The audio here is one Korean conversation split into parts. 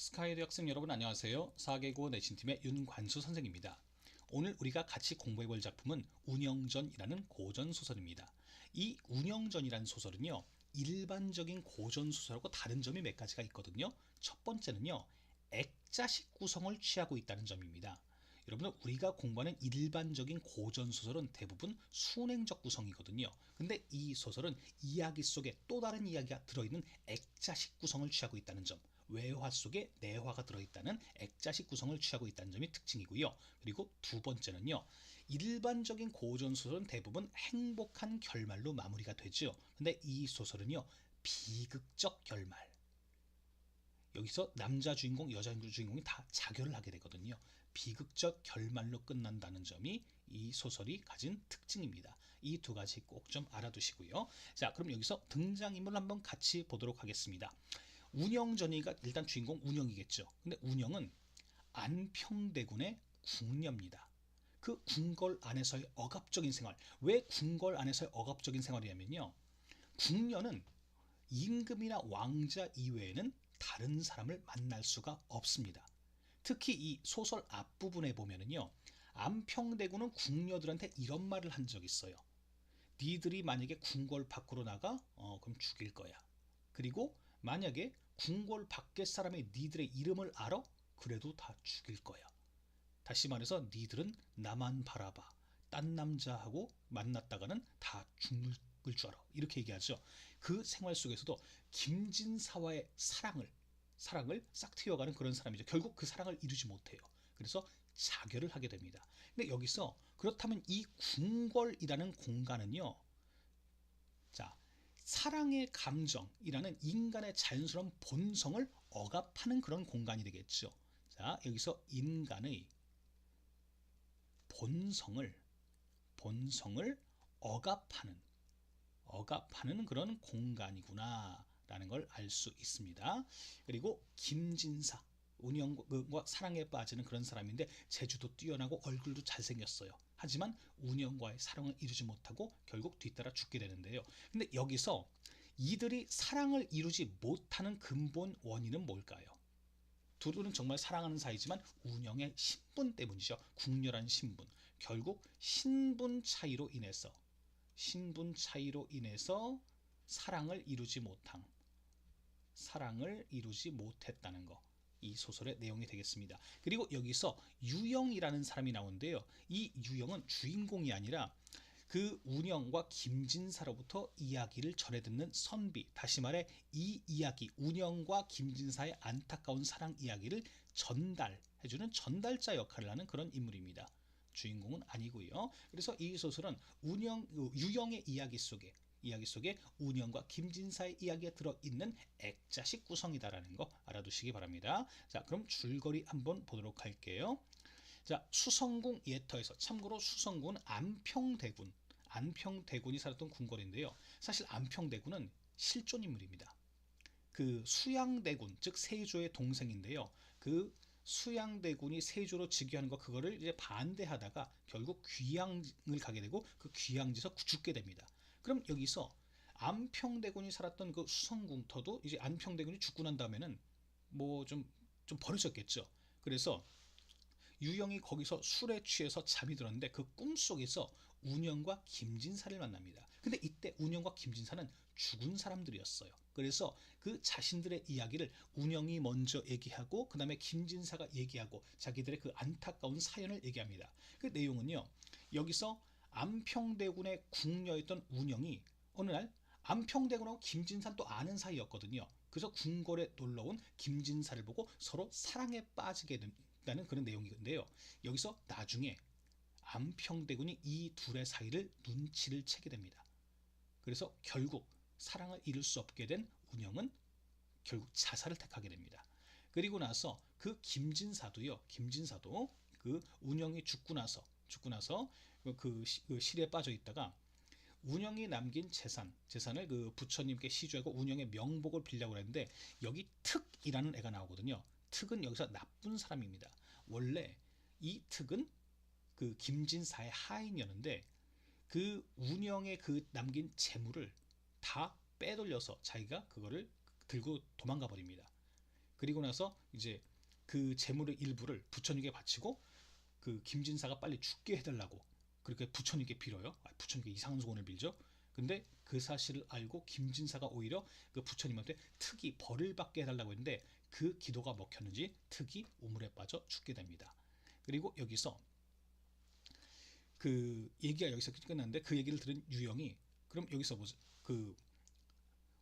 스카이드 학생 여러분 안녕하세요. 4개국어 내신팀의 윤관수 선생입니다. 오늘 우리가 같이 공부해볼 작품은 운영전이라는 고전소설입니다. 이 운영전이라는 소설은요, 일반적인 고전소설하고 다른 점이 몇 가지가 있거든요. 첫 번째는요, 액자식 구성을 취하고 있다는 점입니다. 여러분들, 우리가 공부하는 일반적인 고전소설은 대부분 순행적 구성이거든요. 근데 이 소설은 이야기 속에 또 다른 이야기가 들어있는 액자식 구성을 취하고 있다는 점, 외화 속에 내화가 들어있다는 액자식 구성을 취하고 있다는 점이 특징이고요. 그리고 두 번째는요, 일반적인 고전소설은 대부분 행복한 결말로 마무리가 되죠. 근데 이 소설은요, 비극적 결말, 여기서 남자 주인공, 여자 주인공이 다 자결을 하게 되거든요. 비극적 결말로 끝난다는 점이 이 소설이 가진 특징입니다. 이 두 가지 꼭 좀 알아두시고요. 자, 그럼 여기서 등장인물 한번 같이 보도록 하겠습니다. 운영전이가 일단 주인공 운영이겠죠. 근데 운영은 안평대군의 궁녀입니다. 그 궁궐 안에서의 억압적인 생활. 왜 궁궐 안에서의 억압적인 생활이냐면요, 궁녀는 임금이나 왕자 이외에는 다른 사람을 만날 수가 없습니다. 특히 이 소설 앞부분에 보면은요, 안평대군은 궁녀들한테 이런 말을 한 적이 있어요. 니들이 만약에 궁궐 밖으로 나가, 그럼 죽일 거야. 그리고 만약에 궁궐 밖의 사람이 니들의 이름을 알아? 그래도 다 죽일 거야. 다시 말해서 니들은 나만 바라봐. 딴 남자하고 만났다가는 다 죽을 줄 알아. 이렇게 얘기하죠. 그 생활 속에서도 김진사와의 사랑을 싹 트여가는 그런 사람이죠. 결국 그 사랑을 이루지 못해요. 그래서 자결을 하게 됩니다. 근데 여기서 그렇다면 이 궁궐이라는 공간은요, 자, 사랑의 감정이라는 인간의 자연스러운 본성을 억압하는 그런 공간이 되겠죠. 자, 여기서 인간의 본성을 억압하는 그런 공간이구나 라는 걸 알 수 있습니다. 그리고 김진사, 운영과 사랑에 빠지는 그런 사람인데 재주도 뛰어나고 얼굴도 잘생겼어요. 하지만 운영과의 사랑을 이루지 못하고 결국 뒤따라 죽게 되는데요. 근데 여기서 이들이 사랑을 이루지 못하는 근본 원인은 뭘까요? 둘은 정말 사랑하는 사이지만 운영의 신분 때문이죠. 궁녀란 신분. 결국 신분 차이로 인해서 사랑을 이루지 못했다는 거. 이 소설의 내용이 되겠습니다. 그리고 여기서 유영이라는 사람이 나오는데요. 이 유영은 주인공이 아니라 그 운영과 김진사로부터 이야기를 전해 듣는 선비, 다시 말해 이 이야기, 운영과 김진사의 안타까운 사랑 이야기를 전달해주는 전달자 역할을 하는 그런 인물입니다. 주인공은 아니고요. 그래서 이 소설은 유영의 이야기 속에 운영과 김진사의 이야기가 들어있는 액자식 구성이다라는 거 알아두시기 바랍니다. 자, 그럼 줄거리 한번 보도록 할게요. 자, 수성궁 예터에서, 참고로 수성궁은 안평대군이 살았던 궁궐인데요. 사실 안평대군은 실존 인물입니다. 그 수양대군, 즉 세조의 동생인데요. 그 수양대군이 세조로 즉위하는 거, 그거를 이제 반대하다가 결국 귀양을 가게 되고 그 귀양지에서 죽게 됩니다. 그럼 여기서 안평대군이 살았던 그 수성궁터도 이제 안평대군이 죽고 난 다음에는 뭐 좀 버려졌겠죠. 그래서 유영이 거기서 술에 취해서 잠이 들었는데 그 꿈속에서 운영과 김진사를 만납니다. 근데 이때 운영과 김진사는 죽은 사람들이었어요. 그래서 그 자신들의 이야기를 운영이 먼저 얘기하고 그 다음에 김진사가 얘기하고 자기들의 그 안타까운 사연을 얘기합니다. 그 내용은요, 여기서 안평대군의 궁녀였던 운영이 어느 날 안평대군하고 김진사는 또 아는 사이였거든요. 그래서 궁궐에 놀러온 김진사를 보고 서로 사랑에 빠지게 된다는 그런 내용인데요. 여기서 나중에 안평대군이 이 둘의 사이를 눈치를 채게 됩니다. 그래서 결국 사랑을 이룰 수 없게 된 운영은 결국 자살을 택하게 됩니다. 그리고 나서 그 김진사도 그 운영이 죽고 나서 그 실에 빠져 있다가 운영이 남긴 재산을 그 부처님께 시주하고 운영의 명복을 빌려고 했는데 여기 특이라는 애가 나오거든요. 특은 여기서 나쁜 사람입니다. 원래 이 특은 그 김진사의 하인이었는데 그 운영의 그 남긴 재물을 다 빼돌려서 자기가 그거를 들고 도망가 버립니다. 그리고 나서 이제 그 재물의 일부를 부처님께 바치고 그 김진사가 빨리 죽게 해달라고 그렇게 부처님께 빌어요. 부처님께 이상한 소원을 빌죠. 근데 그 사실을 알고 김진사가 오히려 그 부처님한테 특이 벌을 받게 해달라고 했는데 그 기도가 먹혔는지 특이 우물에 빠져 죽게 됩니다. 그리고 여기서 그 얘기가 여기서 끝났는데 그 얘기를 들은 유영이 그럼 여기서 뭐죠? 그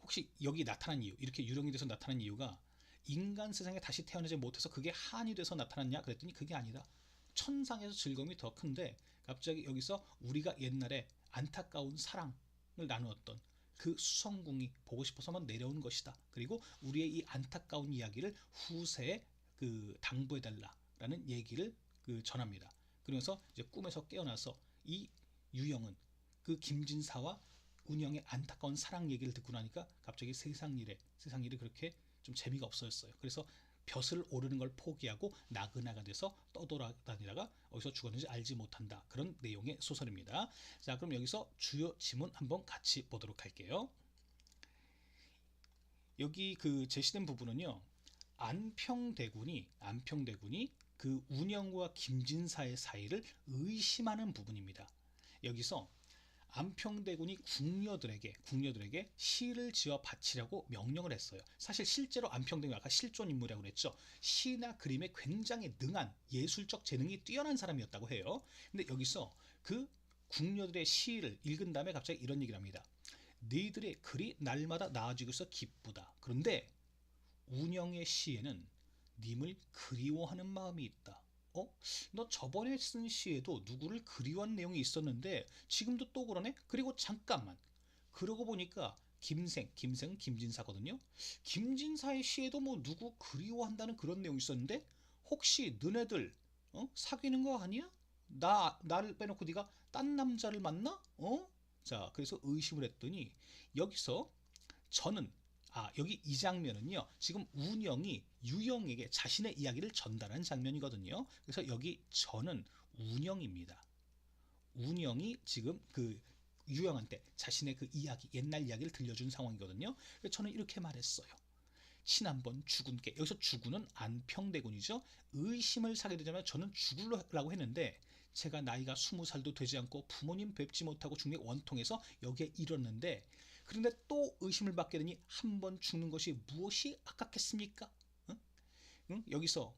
혹시 여기 나타난 이유 이렇게 유령이 돼서 나타난 이유가 인간 세상에 다시 태어나지 못해서 그게 한이 돼서 나타났냐 그랬더니 그게 아니다. 천상에서 즐거움이 더 큰데 갑자기 여기서 우리가 옛날에 안타까운 사랑을 나누었던 그 수성궁이 보고 싶어서 만 내려온 것이다. 그리고 우리의 이 안타까운 이야기를 후세에 그 당부해달라라는 얘기를 그 전합니다. 그러면서 이제 꿈에서 깨어나서 이 유영은 그 김진사와 운영의 안타까운 사랑 얘기를 듣고 나니까 갑자기 세상 일이 그렇게 좀 재미가 없어졌어요. 그래서 벼슬을 오르는 걸 포기하고 나그나가 돼서 떠돌아다니다가 어디서 죽었는지 알지 못한다. 그런 내용의 소설입니다. 자, 그럼 여기서 주요 지문 한번 같이 보도록 할게요. 여기 그 제시된 부분은요. 안평대군이 그 운영과 김진사의 사이를 의심하는 부분입니다. 여기서 안평대군이 궁녀들에게 시를 지어 바치라고 명령을 했어요. 사실 실제로 안평대군이 아까 실존 인물이라고 그랬죠. 시나 그림에 굉장히 능한 예술적 재능이 뛰어난 사람이었다고 해요. 근데 여기서 그 궁녀들의 시를 읽은 다음에 갑자기 이런 얘기를 합니다. 너희들의 글이 날마다 나아지고 있어 기쁘다. 그런데 운영의 시에는 님을 그리워하는 마음이 있다. 너 저번에 쓴 시에도 누구를 그리워한 내용이 있었는데 지금도 또 그러네? 그리고 잠깐만. 그러고 보니까 김생은 김진사거든요. 김진사의 시에도 뭐 누구 그리워한다는 그런 내용이 있었는데 혹시 너네들 사귀는 거 아니야? 나를 빼놓고 네가 딴 남자를 만나? 자, 그래서 의심을 했더니 여기서 저는 여기 이 장면은요. 지금 운영이 유영에게 자신의 이야기를 전달한 장면이거든요. 그래서 여기 저는 운영입니다. 운영이 지금 그 유영한테 자신의 그 이야기, 옛날 이야기를 들려준 상황이거든요. 그래서 저는 이렇게 말했어요. 지난번 주군께 여기서 주군은 안평대군이죠. 의심을 사게 되자면 저는 죽으려고 했는데 제가 나이가 20살도 되지 않고 부모님 뵙지 못하고 중에 원통해서 여기에 이뤘는데 그런데 또 의심을 받게 되니 한 번 죽는 것이 무엇이 아깝겠습니까? 응? 응? 여기서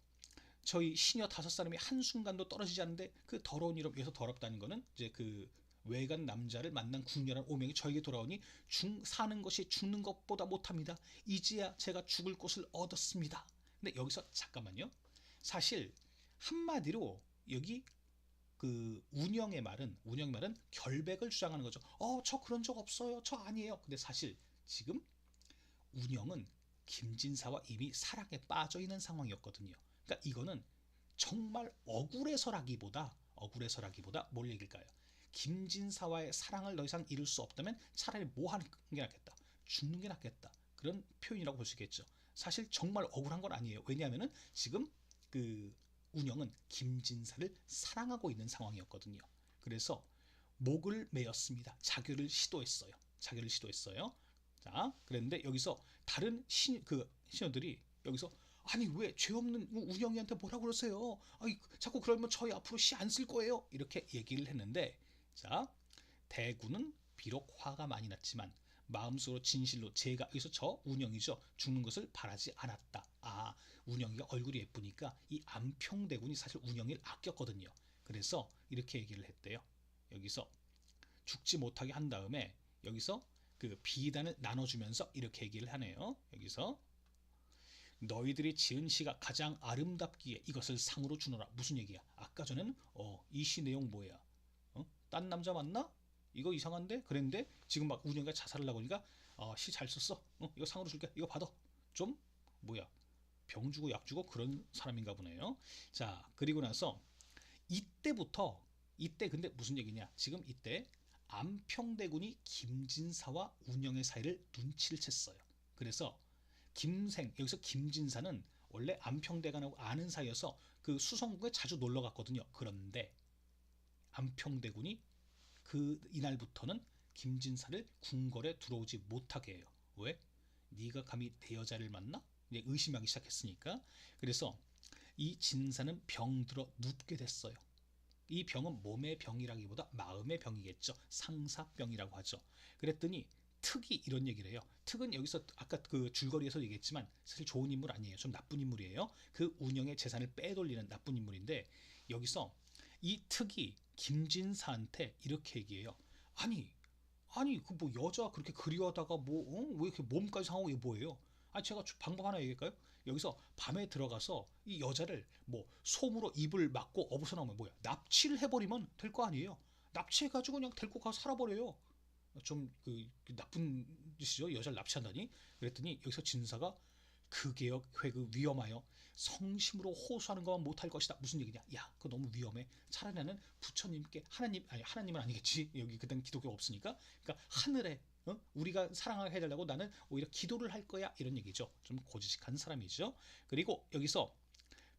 저희 시녀 5사람이 한순간도 떨어지지 않는데 그 더러운 이름 여기서 더럽다는 거는 이제 그 외간 남자를 만난 궁녀란 오명이 저에게 돌아오니 사는 것이 죽는 것보다 못합니다. 이제야 제가 죽을 곳을 얻었습니다. 근데 여기서 잠깐만요. 사실 한마디로 여기 그 운영의 말은 결백을 주장하는 거죠. 저 그런 적 없어요. 저 아니에요. 근데 사실 지금 운영은 김진사와 이미 사랑에 빠져 있는 상황이었거든요. 그러니까 이거는 정말 억울해서라기보다 뭘 얘기일까요? 김진사와의 사랑을 더 이상 이룰 수 없다면 차라리 뭐 하는 게 낫겠다. 죽는 게 낫겠다. 그런 표현이라고 볼 수 있겠죠. 사실 정말 억울한 건 아니에요. 왜냐하면은 지금 그 운영은 김진사를 사랑하고 있는 상황이었거든요. 그래서 목을 메었습니다. 자결을 시도했어요. 자, 그랬는데 여기서 다른 신녀들이 여기서 아니 왜 죄 없는 운영이한테 뭐라고 그러세요? 아니 자꾸 그러면 저희 앞으로 시 안 쓸 거예요. 이렇게 얘기를 했는데 자 대구는 비록 화가 많이 났지만 마음속으로 진실로 제가 여기서 저 운영이죠. 죽는 것을 바라지 않았다. 운영이가 얼굴이 예쁘니까 이 안평대군이 사실 운영이를 아꼈거든요. 그래서 이렇게 얘기를 했대요. 여기서 죽지 못하게 한 다음에 여기서 그 비단을 나눠주면서 이렇게 얘기를 하네요. 여기서 너희들이 지은 시가 가장 아름답기에 이것을 상으로 주노라. 무슨 얘기야? 아까 전에는 이 시 내용 뭐야? 딴 남자 맞나? 이거 이상한데? 그랬는데 지금 막 운영이가 자살을 하고 보니까 시 잘 썼어. 이거 상으로 줄게. 이거 받아. 좀 뭐야? 병 주고 약 주고 그런 사람인가 보네요. 자, 그리고 나서 이때 근데 무슨 얘기냐? 지금 이때 안평대군이 김진사와 운영의 사이를 눈치를 챘어요. 그래서 여기서 김진사는 원래 안평대군하고 아는 사이여서 그 수성국에 자주 놀러 갔거든요. 그런데 안평대군이 이날부터는 김진사를 궁궐에 들어오지 못하게 해요. 왜? 네가 감히 내 여자를 만나? 이제 의심하기 시작했으니까. 그래서 이 진사는 병들어 눕게 됐어요. 이 병은 몸의 병이라기보다 마음의 병이겠죠. 상사병이라고 하죠. 그랬더니 특이 이런 얘기를 해요. 특은 여기서 아까 그 줄거리에서 얘기했지만 사실 좋은 인물 아니에요. 좀 나쁜 인물이에요. 그 운영의 재산을 빼돌리는 나쁜 인물인데, 여기서 이 특이 김진사한테 이렇게 얘기해요. 아니 그 뭐 여자 그렇게 그리워하다가 왜 이렇게 몸까지 상하고 이게 뭐예요? 제가 방법 하나 얘기할까요? 여기서 밤에 들어가서 이 여자를 뭐 솜으로 입을 막고 어부서 나오면 뭐야? 납치를 해버리면 될 거 아니에요? 납치해가지고 그냥 데리고 가서 살아버려요. 좀 나쁜 짓이죠. 여자를 납치한다니. 그랬더니 여기서 진사가 극개역 회그 위험하여 성심으로 호소하는 것만 못할 것이다. 무슨 얘기냐? 야, 그거 너무 위험해. 차라리 나는 부처님께 하나님은 아니겠지. 여기 그땐 기독교가 없으니까. 그러니까 하늘에 우리가 사랑하게 해달라고 나는 오히려 기도를 할 거야. 이런 얘기죠. 좀 고지식한 사람이죠. 그리고 여기서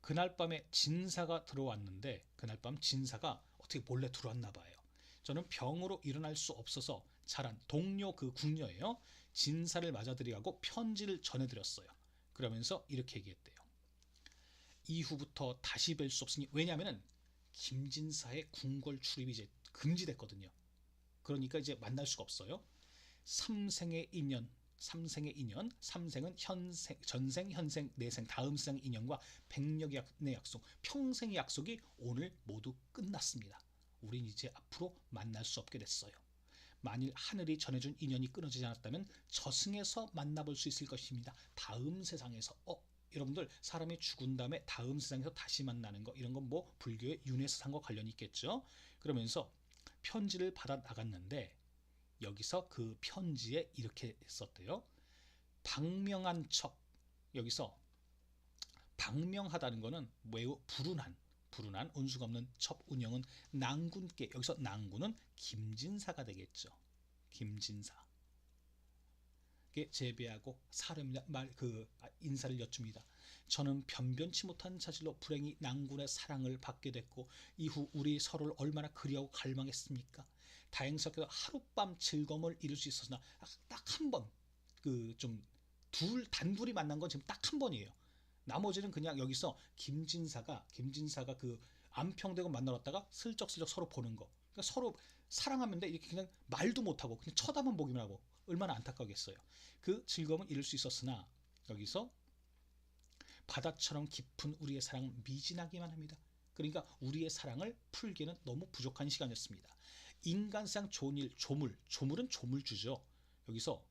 그날 밤에 진사가 들어왔는데, 그날 밤 진사가 어떻게 몰래 들어왔나 봐요. 저는 병으로 일어날 수 없어서 자란 동료 그 궁녀예요. 진사를 맞아들이고 편지를 전해드렸어요. 그러면서 이렇게 얘기했대요. 이후부터 다시 뵐 수 없으니, 왜냐하면 김진사의 궁궐 출입이 이제 금지됐거든요. 그러니까 이제 만날 수가 없어요. 삼생의 인연, 삼생은 전생, 현생, 내생, 다음 생 인연과 백력의 약속, 평생의 약속이 오늘 모두 끝났습니다. 우린 이제 앞으로 만날 수 없게 됐어요. 만일 하늘이 전해준 인연이 끊어지지 않았다면 저승에서 만나볼 수 있을 것입니다. 다음 세상에서. 여러분들, 사람이 죽은 다음에 다음 세상에서 다시 만나는 거, 이런 건 뭐 불교의 윤회사상과 관련이 있겠죠. 그러면서 편지를 받아 나갔는데, 여기서 그 편지에 이렇게 썼대요. 방명한 척. 여기서 방명하다는 거는 매우 불운한 운수가 없는 첩 운영은 낭군께, 여기서 낭군은 김진사가 되겠죠. 김진사. 재배하고 사람 인사를 여쭙니다. 저는 변변치 못한 자질로 불행히 낭군의 사랑을 받게 됐고, 이후 우리 서로를 얼마나 그리워하고 갈망했습니까? 다행스럽게도 하룻밤 즐거움을 이룰 수 있었으나 딱 한 번, 좀 단둘이 만난 건 지금 딱 한 번이에요. 나머지는 그냥 여기서 김진사가 그 안평대고 만나렀다가 슬쩍슬쩍 서로 보는 거. 그러니까 서로 사랑하는데 이렇게 그냥 말도 못하고 그냥 쳐다만 보기만 하고, 얼마나 안타깝겠어요. 그 즐거움을 이룰 수 있었으나 여기서 바다처럼 깊은 우리의 사랑은 미진하기만 합니다. 그러니까 우리의 사랑을 풀기는 너무 부족한 시간이었습니다. 인간상 좋은 일, 조물은 조물주죠. 여기서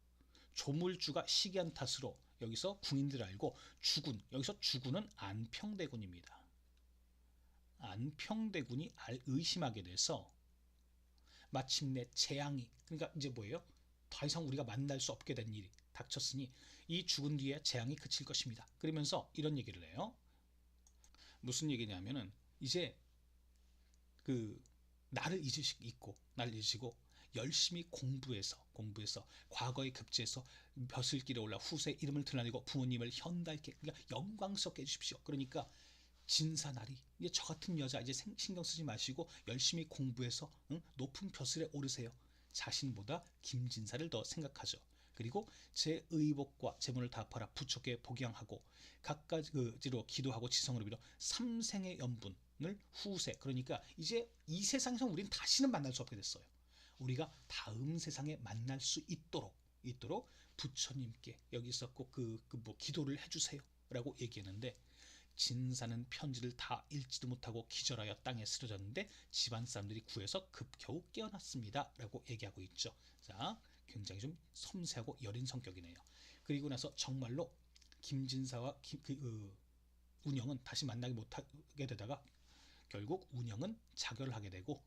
조물주가 시기한 탓으로 여기서 궁인들 알고 여기서 주군은 안평대군입니다. 안평대군이 의심하게 돼서 마침내 재앙이, 그러니까 이제 뭐예요? 더 이상 우리가 만날 수 없게 된 일이 닥쳤으니 이 죽은 뒤에 재앙이 그칠 것입니다. 그러면서 이런 얘기를 해요. 무슨 얘기냐면은 이제 나를 잊으시고 열심히 공부해서 과거에 급제해서 벼슬길에 올라 후세 이름을 드러내고 부모님을 현달께, 그러니까 영광스럽게 해주십시오. 그러니까 진사나리, 이제 저 같은 여자 이제 신경 쓰지 마시고 열심히 공부해서 높은 벼슬에 오르세요. 자신보다 김진사를 더 생각하죠. 그리고 제 의복과 재물을 다 팔아 부처께 복양하고 각가지로 기도하고 지성으로 빌어 삼생의 연분을 후세, 그러니까 이제 이 세상에서 우리는 다시는 만날 수 없게 됐어요. 우리가 다음 세상에 만날 수 있도록 부처님께 여기서 꼭 뭐 기도를 해주세요 라고 얘기했는데, 진사는 편지를 다 읽지도 못하고 기절하여 땅에 쓰러졌는데 집안 사람들이 구해서 급겨우 깨어났습니다 라고 얘기하고 있죠. 자, 굉장히 좀 섬세하고 여린 성격이네요. 그리고 나서 정말로 김진사와 운영은 다시 만나지 못하게 되다가 결국 운영은 자결을 하게 되고,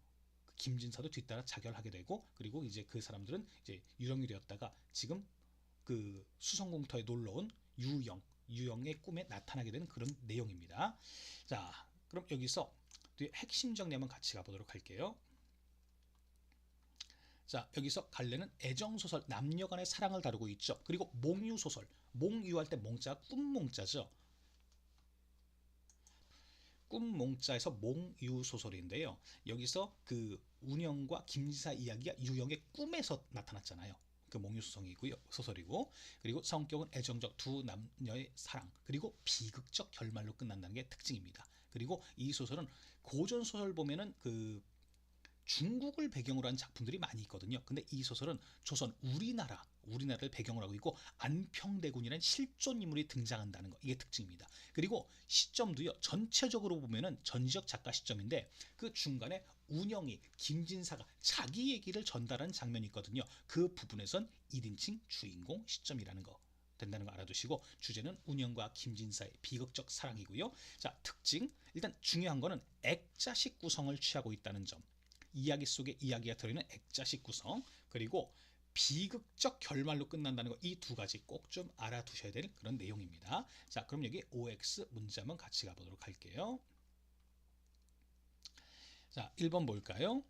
김진사도 뒤따라 자결하게 되고, 그리고 이제 그 사람들은 이제 유령이 되었다가 지금 수성공터에 놀러온 유영의 꿈에 나타나게 되는 그런 내용입니다. 자, 그럼 여기서 핵심 정리한번 같이 가보도록 할게요. 자, 여기서 갈래는 애정소설, 남녀간의 사랑을 다루고 있죠. 그리고 몽유소설, 몽유할 때 몽자가 꿈몽자죠. 꿈몽자에서 몽유소설인데요. 여기서 운영과 김진사 이야기가 유영의 꿈에서 나타났잖아요. 그 몽유수성이고요. 소설이고, 그리고 성격은 애정적 두 남녀의 사랑, 그리고 비극적 결말로 끝난다는 게 특징입니다. 그리고 이 소설은 고전 소설 보면은 그 중국을 배경으로 한 작품들이 많이 있거든요. 근데 이 소설은 조선 우리나라를 배경으로 하고 있고 안평대군이라는 실존 인물이 등장한다는 거, 이게 특징입니다. 그리고 시점도요, 전체적으로 보면은 전지적 작가 시점인데 그 중간에 운영이 김진사가 자기 얘기를 전달하는 장면이 있거든요. 그 부분에선 1인칭 주인공 시점이라는 거 된다는 거 알아두시고, 주제는 운영과 김진사의 비극적 사랑이고요. 자, 특징, 일단 중요한 거는 액자식 구성을 취하고 있다는 점, 이야기 속에 이야기가 들어있는 액자식 구성, 그리고 비극적 결말로 끝난다는 거, 이 두 가지 꼭 좀 알아두셔야 될 그런 내용입니다. 자, 그럼 여기 OX 문제 한번 같이 가보도록 할게요. 자, 1번 볼까요?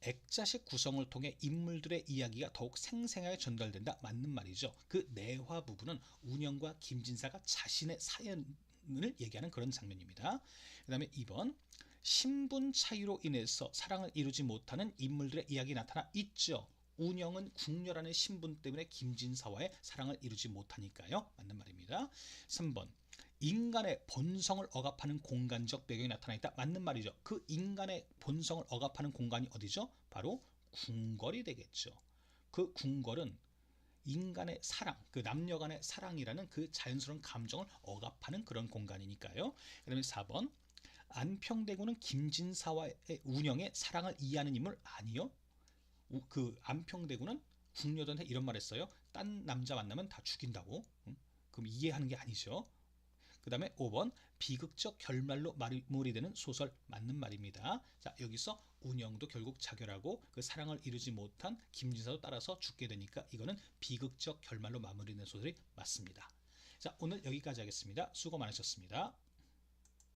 액자식 구성을 통해 인물들의 이야기가 더욱 생생하게 전달된다. 맞는 말이죠. 그 내화 부분은 운영과 김진사가 자신의 사연을 얘기하는 그런 장면입니다. 그 다음에 2번, 신분 차이로 인해서 사랑을 이루지 못하는 인물들의 이야기 나타나 있죠. 운영은 궁녀라는 신분 때문에 김진사와의 사랑을 이루지 못하니까요. 맞는 말입니다. 3번, 인간의 본성을 억압하는 공간적 배경이 나타나 있다. 맞는 말이죠. 그 인간의 본성을 억압하는 공간이 어디죠? 바로 궁궐이 되겠죠. 그 궁궐은 인간의 사랑, 그 남녀 간의 사랑이라는 그 자연스러운 감정을 억압하는 그런 공간이니까요. 그 다음에 4번, 안평대군은 김진사와의 운영의 사랑을 이해하는 인물 아니요. 그 안평대군은 궁녀들한테 이런 말 했어요. 딴 남자 만나면 다 죽인다고. 그럼 이해하는 게 아니죠. 그 다음에 5번, 비극적 결말로 마무리되는 소설. 맞는 말입니다. 자, 여기서 운영도 결국 자결하고 그 사랑을 이루지 못한 김진사도 따라서 죽게 되니까 이거는 비극적 결말로 마무리되는 소설이 맞습니다. 자, 오늘 여기까지 하겠습니다. 수고 많으셨습니다.